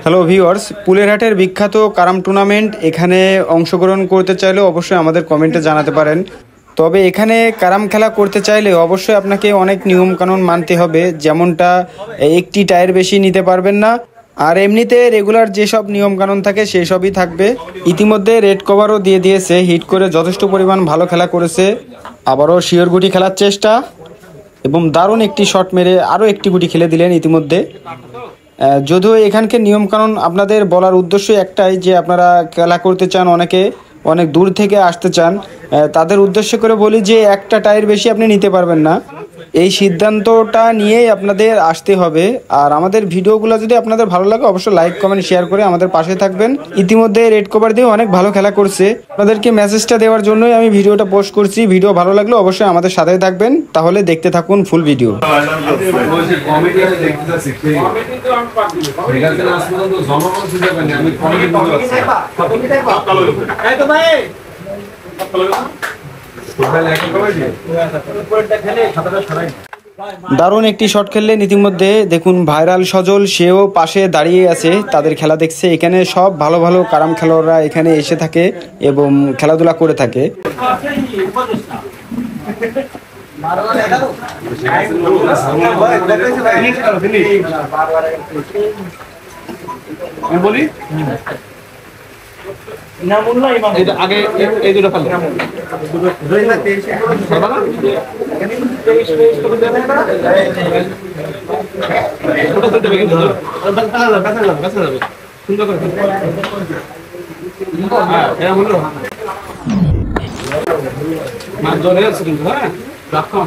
Hello viewers, পুলেরহাটের বিখ্যাত কারাম tournament এখানে অংশগ্রহণ করতে চাইলে অবশ্যই আমাদের কমেন্টে জানাতে পারেন। তবে এখানে কারাম খেলা করতে চাইলে অবশ্যই আপনাকে অনেক নিয়মকানুন মানতে হবে, যেমনটা একটি টায়ার বেশি নিতে পারবেন না, আর এমনিতে রেগুলার যেসব নিয়মকানুন থাকে সেই সবই থাকবে। ইতিমধ্যে রেড কভারও দিয়ে দিয়েছে, হিট করে যথেষ্ট পরিমাণ ভালো খেলা করেছে। আবারও শিওর গুটি খেলার চেষ্টা এবং দারুণ একটি শট মেরে আরও একটি গুটি খেলে দিলেন ইতিমধ্যে। যদিও এখানকার নিয়মকানুন আপনাদের বলার উদ্দেশ্য একটাই, যে আপনারা খেলা করতে চান, অনেকে অনেক দূর থেকে আসতে চান, তাদের উদ্দেশ্য করে বলি যে একটা টায়ার বেশি আপনি নিতে পারবেন না। এই সিদ্ধান্তটা নিয়েই আপনাদের আসতে হবে। আর আমাদের ভিডিওগুলো যদি আপনাদের ভালো লাগে অবশ্যই লাইক কমেন্ট শেয়ার করে আমাদের পাশে থাকবেন। ইতিমধ্যে রেড কভার দিয়ে অনেক ভালো খেলা করছে, আপনাদেরকে মেসেজটা দেওয়ার জন্যই আমি ভিডিওটা পোস্ট করছি। ভিডিও ভালো লাগলে অবশ্যই আমাদের সাথেই থাকবেন, তাহলে দেখতে থাকুন ফুল ভিডিও। দারুণ একটি শট খেললেন ইতিমধ্যে। দেখুন ভাইরাল সজল, সেও পাশে দাঁড়িয়ে আছে, তাদের খেলা দেখছে। এখানে সব ভালো ভালো কারাম খেলোয়াড়রা এখানে এসে থাকে এবং খেলাধুলা করে থাকে। বলি আগে এই দুটো খেলো সুন্দর করে মাছ ধরে আছে কিন্তু। হ্যাঁ রাখো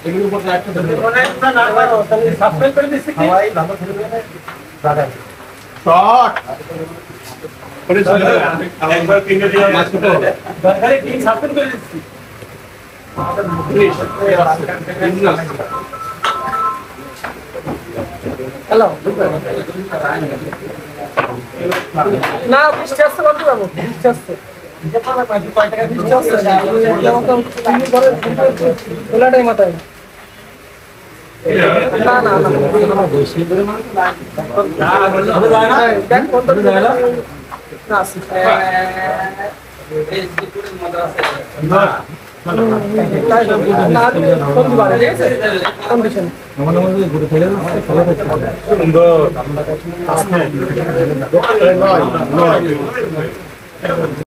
এগুলোর উপর একটা সাবস্ক্রাইব করে দিচ্ছি কি ভাই, ভালো খেলবে না দাদা শট করে একবার তিনটে দিয়ে ম্যাচ করতে হবে। দরকারে তিন সাবস্ক্রাইব করে দিচ্ছি। হ্যালো না বৃষ্টি আসছে, বলতে পারবো বৃষ্টি আসছে। সুন্দর